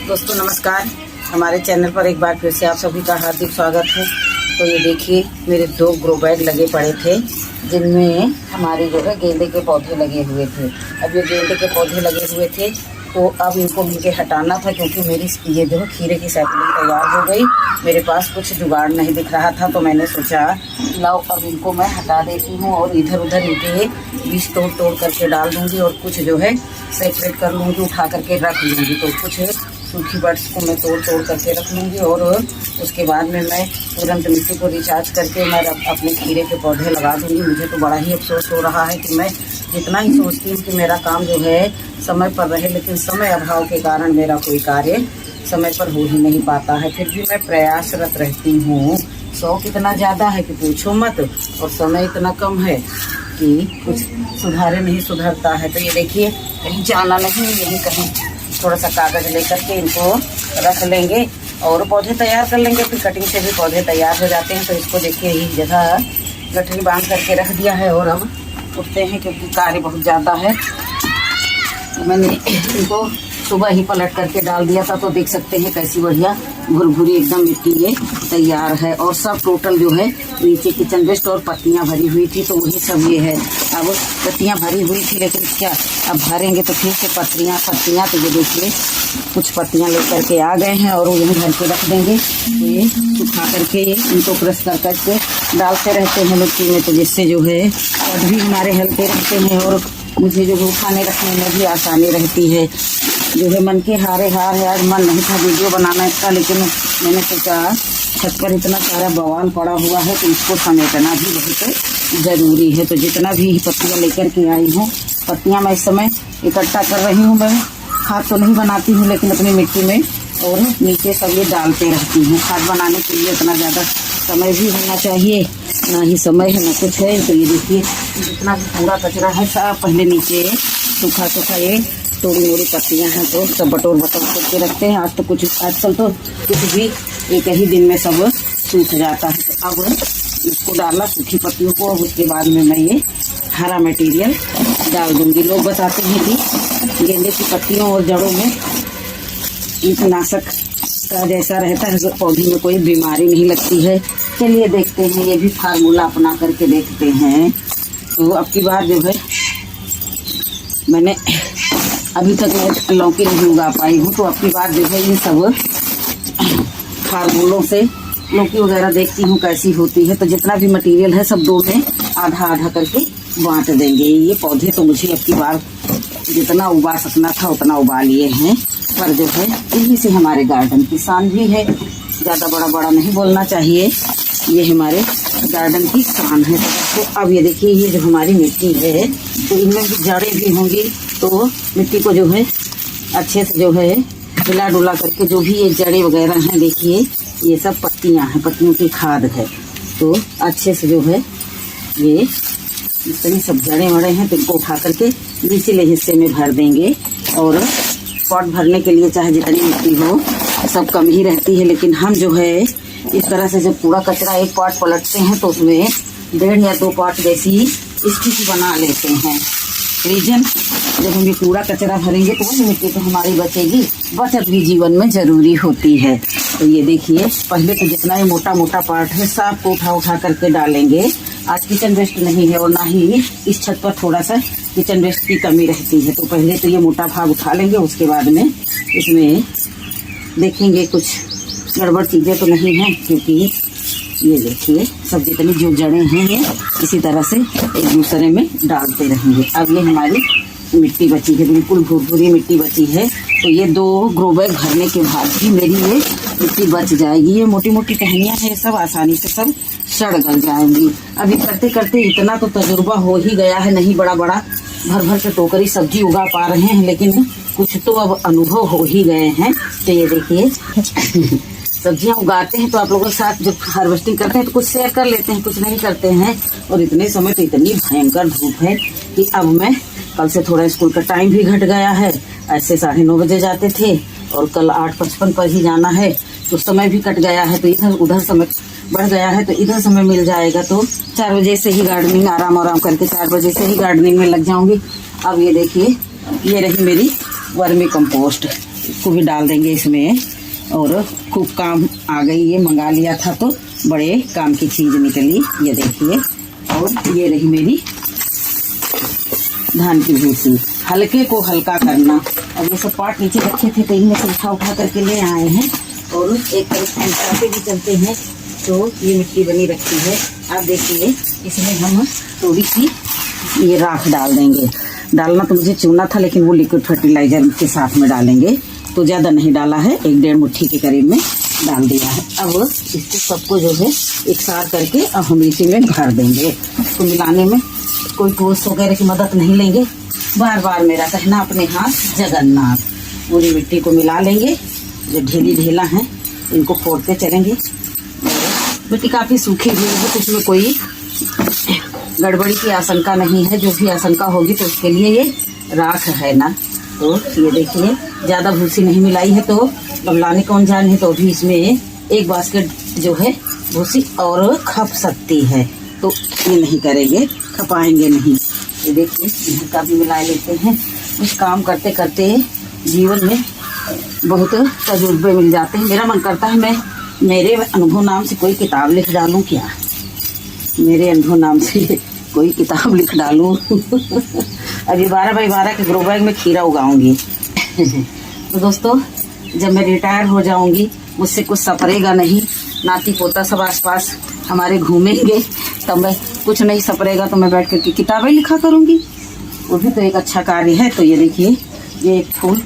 दोस्तों नमस्कार। हमारे चैनल पर एक बार फिर से आप सभी का हार्दिक स्वागत है। तो ये देखिए मेरे 2 ग्रो बैग लगे पड़े थे जिनमें हमारे जो है गेंदे के पौधे लगे हुए थे। अब ये गेंदे के पौधे लगे हुए थे तो अब इनको मुझे हटाना था क्योंकि मेरी ये जो खीरे की सैपलिंग तैयार हो गई। मेरे पास कुछ जुगाड़ नहीं दिख रहा था तो मैंने सोचा लाओ अब इनको मैं हटा देती हूँ और इधर उधर इनके बीज तोड़ तोड़ करके डाल दूँगी और कुछ जो है सेपरेट कर लूँगी, उठा करके रख लूँगी। तो कुछ सूखी बर्ड्स को मैं तोड़ तोड़ करके रख लूँगी और उसके बाद में मैं तुरंत मिट्टी को रिचार्ज करके मैं अपने खीरे के पौधे लगा दूँगी। मुझे तो बड़ा ही अफसोस हो रहा है कि मैं जितना ही सोचती हूँ कि मेरा काम जो है समय पर रहे, लेकिन समय अभाव के कारण मेरा कोई कार्य समय पर हो ही नहीं पाता है। फिर भी मैं प्रयासरत रहती हूँ। शौक इतना ज़्यादा है कि पूछो मत और समय इतना कम है कि कुछ सुधारे नहीं सुधरता है। तो ये देखिए कहीं जाना नहीं, यही कहीं थोड़ा सा कागज़ लेकर के इनको रख लेंगे और पौधे तैयार कर लेंगे। फिर कटिंग से भी पौधे तैयार हो जाते हैं। तो इसको देखिए यही जगह गठरी बांध करके रख दिया है और अब उठते हैं क्योंकि कार्य बहुत ज़्यादा है। मैंने इनको सुबह ही पलट करके डाल दिया था तो देख सकते हैं कैसी बढ़िया भुरभुरी एकदम मिट्टी ये तैयार है। और सब टोटल जो है नीचे किचन वेस्ट और पत्तियां भरी हुई थी तो वही सब ये है। अब पत्तियां भरी हुई थी लेकिन क्या अब भरेंगे तो फिर से पत्तियां तो ये देखिए कुछ पत्तियां लेकर के आ गए हैं और वो यहीं भर के रख देंगे। तो ये सुखा करके इनको क्रश कर करके डालते रहते हैं मिट्टी में, तो जिससे जो है पौधे भी हमारे हल्के रहते हैं और मुझे जो उठाने रखने में भी आसानी रहती है। जो है मन के हारे हार है। आज मन नहीं था वीडियो बनाना इसका, लेकिन मैंने सोचा छत पर इतना सारा बवाल पड़ा हुआ है तो इसको समेटना भी बहुत ज़रूरी है। तो जितना भी पत्तियां लेकर के आई हूँ, पत्तियां मैं इस समय इकट्ठा कर रही हूँ। मैं खाद तो नहीं बनाती हूँ लेकिन अपनी मिट्टी में और नीचे सब ये डालते रहती हूँ। खाद बनाने के लिए इतना ज़्यादा समय भी होना चाहिए, ना ही समय है ना कुछ है। तो ये देखिए जितना भी पूरा कचरा है सब पहले नीचे सूखा ये थोड़ी मोड़ी पत्तियां हैं तो सब बटोर करके रखते हैं। आजकल तो कुछ भी एक ही दिन में सब सूख जाता है। तो अब इसको डालना सूखी पत्तियों को, अब उसके बाद में मैं ये हरा मटेरियल डाल दूंगी। लोग बताते हैं कि गेंदे की पत्तियों और जड़ों में कीटनाशक का जैसा रहता है तो पौधे में कोई बीमारी नहीं लगती है। चलिए देखते हैं, ये भी फार्मूला अपना करके देखते हैं। तो अब की बार जो है मैंने अभी तक मैं लौकी नहीं उगा पाई हूँ, तो अब की बार जो है इन सब फार्मूलों से लौकी वगैरह देखती हूँ कैसी होती है। तो जितना भी मटेरियल है सब 2 में आधा आधा करके बांट देंगे। ये पौधे तो मुझे अब की बार जितना उगा सकना था उतना उगा लिए हैं, पर जो है इन्हीं से हमारे गार्डन की शान भी है। ज़्यादा बड़ा नहीं बोलना चाहिए, ये हमारे गार्डन की शान है। तो अब ये देखिए ये जो हमारी मिट्टी है तो इनमें भी जड़ें भी होंगी, तो मिट्टी को जो है अच्छे से जो है हिला डुला करके जो भी ये जड़ें वगैरह हैं, देखिए ये सब पत्तियां हैं, पत्तियों की खाद है। तो अच्छे से जो है ये इतनी सब जड़ें वड़े हैं तो इनको उठा करके निचले हिस्से में भर देंगे। और पॉट भरने के लिए चाहे जितनी मिट्टी हो सब कम ही रहती है, लेकिन हम जो है इस तरह से जब पूरा कचरा एक पॉट पलटते हैं तो उसमें 1.5 या 2 पॉट जैसी स्थिति बना लेते हैं। रीजन जब हम ये पूरा कचरा भरेंगे तो वही मिट्टी तो हमारी बचेगी। बचत भी जीवन में ज़रूरी होती है। तो ये देखिए पहले तो जितना ये मोटा मोटा पार्ट है सब को उठा करके डालेंगे। आज किचन वेस्ट नहीं है और ना ही इस छत पर थोड़ा सा किचन वेस्ट की कमी रहती है, तो पहले तो ये मोटा भाग उठा लेंगे। उसके बाद में इसमें देखेंगे कुछ गड़बड़ चीज़ें तो नहीं हैं, क्योंकि ये देखिए सब जितनी जो जड़ें हैं ये इसी तरह से एक दूसरे में डालते रहेंगे। अब ये हमारी मिट्टी बची है, बिल्कुल भुरभुरी मिट्टी बची है। तो ये 2 ग्रो बैग भरने के बाद भी मेरी ये मिट्टी बच जाएगी। ये मोटी मोटी टहनियाँ हैं, सब आसानी से सब सड़ गल जाएंगी। अभी करते करते इतना तो तजुर्बा हो ही गया है, नहीं बड़ा भर के टोकरी सब्जी उगा पा रहे हैं, लेकिन कुछ तो अब अनुभव हो ही गए हैं। तो ये देखिए सब्जियां उगाते हैं तो आप लोगों के साथ जब हार्वेस्टिंग करते हैं तो कुछ शेयर कर लेते हैं, कुछ नहीं करते हैं। और इतने समय तो इतनी भयंकर धूप है कि अब मैं कल से थोड़ा स्कूल का टाइम भी घट गया है। ऐसे 9:30 बजे जाते थे और कल 8:55 पर ही जाना है, तो समय भी कट गया है। तो इधर उधर समय बढ़ गया है, तो इधर समय मिल जाएगा। तो 4 बजे से ही गार्डनिंग आराम करके 4 बजे से ही गार्डनिंग में लग जाऊंगी। अब ये देखिए ये रही मेरी वर्मी कंपोस्ट। को भी डाल देंगे इसमें। और खूब काम आ गई, ये मंगा लिया था तो बड़े काम की चीज निकली, ये देखिए। और ये रही मेरी धान की भूसी। हल्के को हल्का करना। अब ये सब पार्ट नीचे रखे थे तो इनमें से उठा करके ले आए हैं। और एक तरफ पे भी चलते हैं तो ये मिट्टी बनी रखी है। आप देखिए इसमें हम थोड़ी सी ये राख डाल देंगे। डालना तो मुझे चुना था लेकिन वो लिक्विड फर्टिलाइजर के साथ में डालेंगे, तो ज़्यादा नहीं डाला है, 1-1.5 मुट्ठी के करीब में डाल दिया है। अब इसको सबको जो है एक साथ करके अब हम इसी में भर देंगे। इसको मिलाने में कोई टूल्स वगैरह की मदद नहीं लेंगे। बार बार मेरा कहना अपने हाथ जगन्नाथ। पूरी मिट्टी को मिला लेंगे। जो ढेला है इनको फोड़ते चलेंगे। मिट्टी काफ़ी सूखी हुई है तो इसमें कोई गड़बड़ी की आशंका नहीं है। जो भी आशंका होगी तो उसके लिए ये राख है ना। तो ये देखिए ज़्यादा भूसी नहीं मिलाई है तो लाने कौन जान है, तो भी इसमें एक बास्केट जो है भूसी और खप सकती है, तो ये नहीं करेंगे, खपाएंगे नहीं। ये देखिए इधर का भी मिला लेते हैं। इस काम करते करते जीवन में बहुत तजुर्बे मिल जाते हैं। मेरा मन करता है मैं मेरे अनुभव नाम से कोई किताब लिख डालूं क्या, मेरे अनुभव नाम से कोई किताब लिख डालूं। अभी 12x12 के ग्रो बैग में खीरा उगाऊंगी। तो दोस्तों जब मैं रिटायर हो जाऊंगी मुझसे कुछ सपरेगा नहीं, नाती पोता सब आसपास हमारे घूमेंगे, तब मैं कुछ नहीं सपरेगा तो मैं बैठ करके किताबें लिखा करूंगी। वो भी तो एक अच्छा कार्य है। तो ये देखिए ये एक फूल,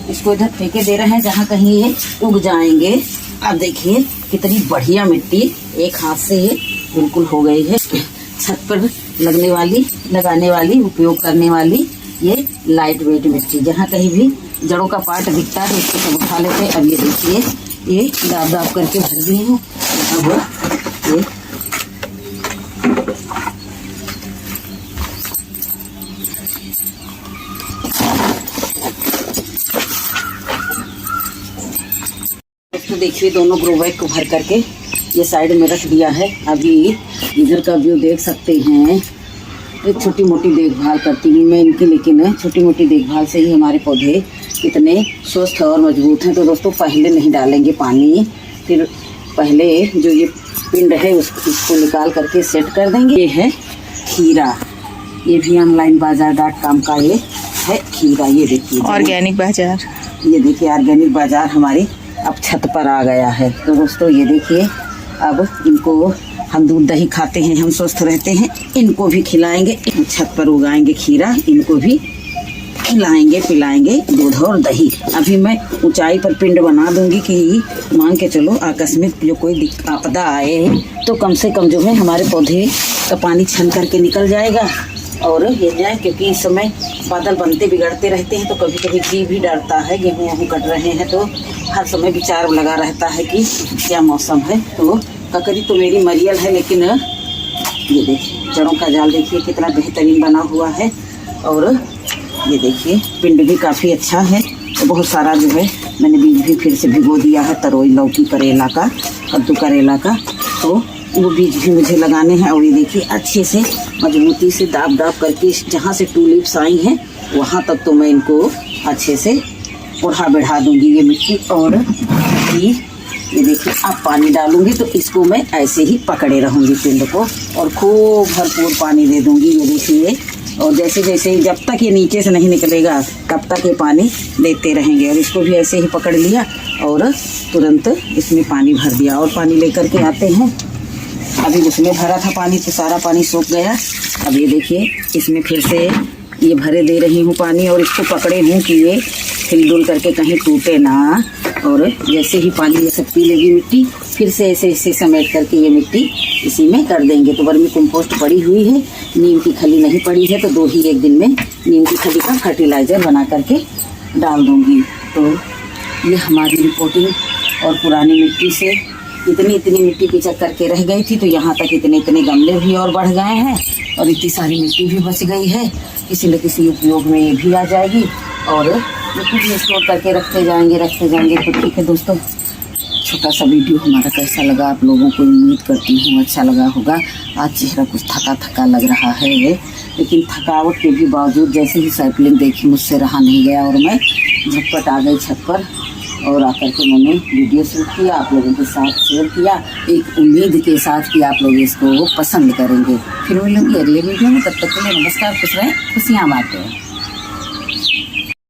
इसको इधर फेंके दे रहे हैं जहाँ कहीं ये उग जाएंगे। अब देखिए कितनी बढ़िया मिट्टी एक हाथ से ये बिल्कुल हो गई है। छत पर लगाने वाली उपयोग करने वाली ये लाइट वेट मिट्टी, जहाँ कहीं भी जड़ों का पार्ट दिखता है उसको सब उठा लेते हैं। अब ये देखिए ये दाब दाब करके भर दिए हैं। अब ये तो देखिए दोनों ग्रो बैग को भर करके ये साइड में रख दिया है। अभी इधर का व्यू देख सकते हैं। एक छोटी मोटी देखभाल करती हूँ मैं इनकी, लेकिन छोटी मोटी देखभाल से ही हमारे पौधे कितने स्वस्थ और मजबूत हैं। तो दोस्तों पहले नहीं डालेंगे पानी, फिर पहले जो ये पिंड है इसको निकाल करके सेट कर देंगे। ये है खीरा, ये भी ऑनलाइन बाजार.com का ये है खीरा। ये देखिए ऑर्गेनिक बाजार, ये देखिए ऑर्गेनिक बाजार हमारी अब छत पर आ गया है। तो दोस्तों ये देखिए अब इनको हम दूध दही खाते हैं, हम स्वस्थ रहते हैं, इनको भी खिलाएंगे। छत पर उगाएंगे खीरा, इनको भी खिलाएंगे पिलाएंगे दूध और दही। अभी मैं ऊंचाई पर पिंड बना दूंगी कि मान के चलो आकस्मिक जो कोई आपदा आए तो कम से कम जो है हमारे पौधे का पानी छन करके निकल जाएगा और ये जाए। क्योंकि इस समय बादल बनते बिगड़ते रहते हैं तो कभी कभी जी भी डरता है। गेहूँ कट रहे हैं तो हर समय विचार लगा रहता है कि क्या मौसम है। तो ककरी तो मेरी मरियल है, लेकिन ये देखिए जड़ों का जाल देखिए कितना बेहतरीन बना हुआ है। और ये देखिए पिंड भी काफ़ी अच्छा है। तो बहुत सारा जो है मैंने बीज भी फिर से भिगो दिया है, तरोई लौकी करेला का, कद्दू करेला का, तो वो बीज भी मुझे लगाने हैं। और ये देखिए अच्छे से मजबूती से दाब दाब करके जहाँ से टूलिप्स आई हैं वहाँ तक तो मैं इनको अच्छे से बढ़ा दूंगी ये मिट्टी। और ये देखिए अब पानी डालूंगी तो इसको मैं ऐसे ही पकड़े रहूंगी पिंड को और खूब भरपूर पानी दे दूंगी। ये देखिए और जैसे जैसे जब तक ये नीचे से नहीं निकलेगा तब तक ये पानी देते रहेंगे। और इसको भी ऐसे ही पकड़ लिया और तुरंत इसमें पानी भर दिया और पानी लेकर के आते हैं। अभी उसमें भरा था पानी तो सारा पानी सूख गया। अब ये देखिए इसमें फिर से ये भरे दे रही हूँ पानी और इसको पकड़े हूँ कि ये हिलडुल करके कहीं टूटे ना। और जैसे ही पानी ये सब पी लेगी मिट्टी फिर से ऐसे समेट करके ये मिट्टी इसी में कर देंगे। तो वर्मी कंपोस्ट पड़ी हुई है, नीम की खली नहीं पड़ी है तो 2 ही 1 दिन में नीम की खली का फर्टिलाइज़र बना करके डाल दूँगी। तो ये हमारी रिपोर्टिंग। और पुरानी मिट्टी से इतनी मिट्टी पिचक करके रह गई थी तो यहाँ तक इतने गमले भी और बढ़ गए हैं और इतनी सारी मिट्टी भी बच गई है। किसी न किसी उपयोग में ये भी आ जाएगी और मिट्टी भी स्टोर करके रखते जाएंगे। तो ठीक है दोस्तों, छोटा सा वीडियो हमारा कैसा लगा आप लोगों को, उम्मीद करती हूँ अच्छा लगा होगा। आज चेहरा कुछ थका लग रहा है, लेकिन थकावट के भी बावजूद जैसे ही साइकिलिंग देखी मुझसे रहा नहीं गया और मैं झटपट आ गई छत पर और आकर के मैंने वीडियो शूट किया, आप लोगों के साथ शेयर किया, एक उम्मीद के साथ कि आप लोग इसको पसंद करेंगे। फिर मिलूंगी अगले वीडियो में, तब तक के लिए नमस्कार, खुश रहें, खुशियाँ बांटें।